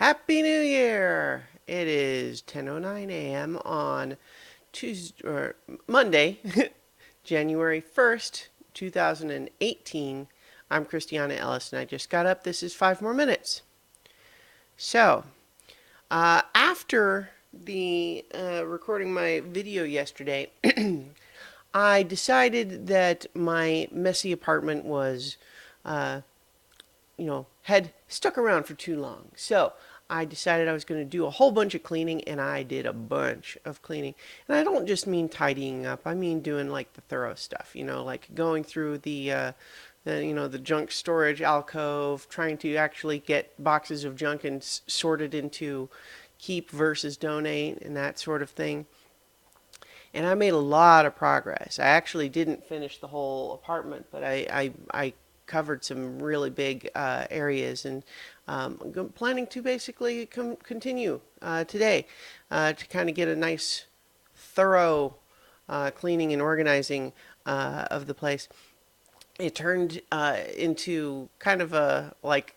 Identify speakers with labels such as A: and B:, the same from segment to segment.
A: Happy New Year! It is 10:09 a.m. on Tuesday or Monday, January 1st, 2018. I'm Christiana Ellis and I just got up. This is 5 more minutes. So, after the recording my video yesterday, I decided that my messy apartment was had stuck around for too long. So I decided I was going to do a whole bunch of cleaning, and I did a bunch of cleaning. And I don't just mean tidying up, I mean doing like the thorough stuff, like going through the junk storage alcove, trying to actually get boxes of junk and sorted into keep versus donate and that sort of thing. And I made a lot of progress. I actually didn't finish the whole apartment, but I covered some really big areas, and I'm planning to basically continue today to kind of get a nice, thorough cleaning and organizing of the place. It turned into kind of a, like,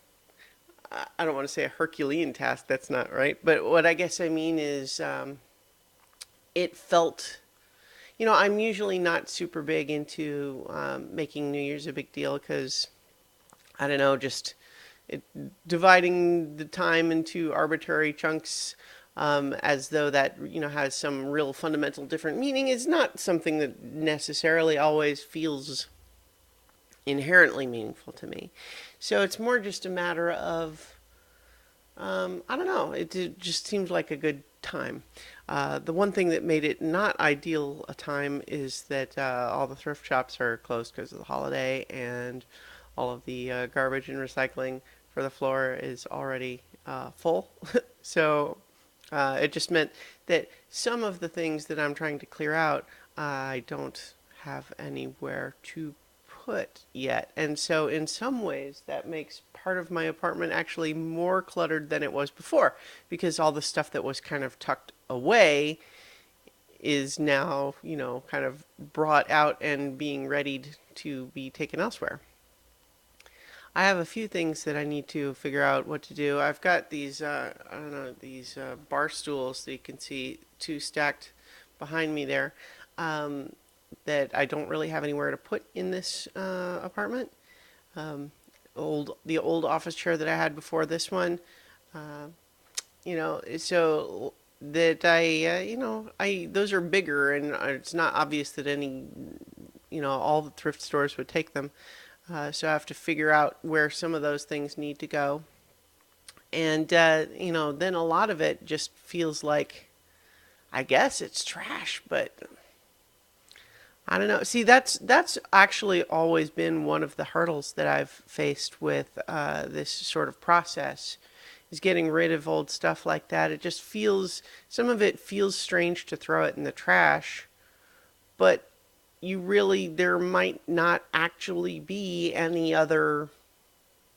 A: I don't want to say a Herculean task, that's not right, but what I guess I mean is it felt, I'm usually not super big into making New Year's a big deal because, I don't know, just dividing the time into arbitrary chunks as though that, has some real fundamental different meaning is not something that necessarily always feels inherently meaningful to me. So it's more just a matter of, I don't know, it just seems like a good time. The one thing that made it not ideal a time is that all the thrift shops are closed because of the holiday, and all of the garbage and recycling for the floor is already full. So it just meant that some of the things that I'm trying to clear out, I don't have anywhere to put yet. And so in some ways that makes part of my apartment actually more cluttered than it was before, because all the stuff that was kind of tucked away is now, kind of brought out and being readied to be taken elsewhere. I have a few things that I need to figure out what to do. I've got these, I don't know, these bar stools that you can see, two stacked behind me there, that I don't really have anywhere to put in this apartment. The old office chair that I had before this one, so that I those are bigger, and it's not obvious that any, all the thrift stores would take them. So I have to figure out where some of those things need to go. And, then a lot of it just feels like, I guess it's trash, but I don't know. See, that's actually always been one of the hurdles that I've faced with this sort of process, is getting rid of old stuff like that. It just feels, some of it feels strange to throw it in the trash, but there might not actually be any other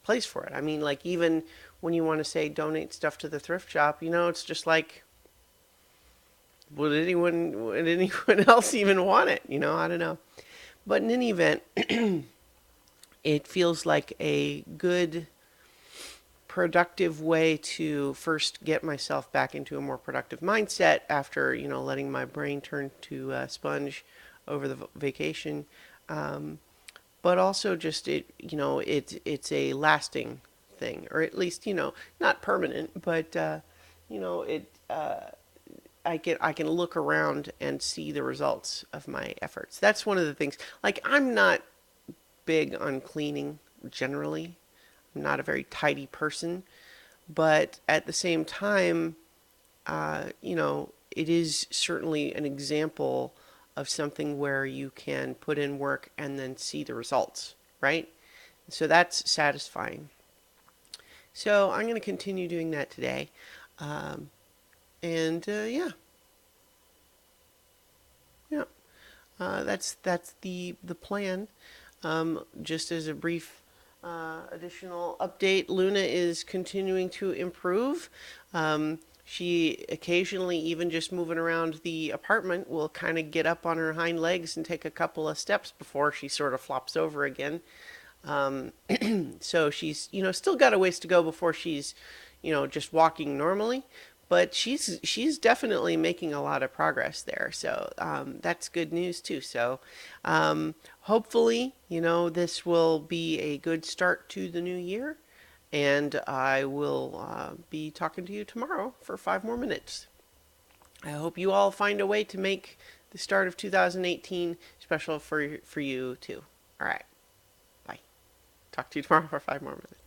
A: place for it. I mean, like, even when you want to say donate stuff to the thrift shop, it's just like, would anyone else even want it? I don't know. But in any event, it feels like a good, productive way to first get myself back into a more productive mindset after, letting my brain turn to sponge over the vacation. But also just it's a lasting thing, or at least, not permanent, but it I can look around and see the results of my efforts. That's one of the things. Like, I'm not big on cleaning generally. I'm not a very tidy person, but at the same time, it is certainly an example of something where you can put in work and then see the results, right? So that's satisfying. So I'm going to continue doing that today. Yeah, yeah, that's the plan. Just as a brief additional update, Luna is continuing to improve. She occasionally, even just moving around the apartment, will kind of get up on her hind legs and take a couple of steps before she sort of flops over again. So she's, still got a ways to go before she's, just walking normally. But she's definitely making a lot of progress there, so that's good news too. So hopefully, this will be a good start to the new year, and I will be talking to you tomorrow for 5 more minutes. I hope you all find a way to make the start of 2018 special for you too. All right, bye. Talk to you tomorrow for 5 more minutes.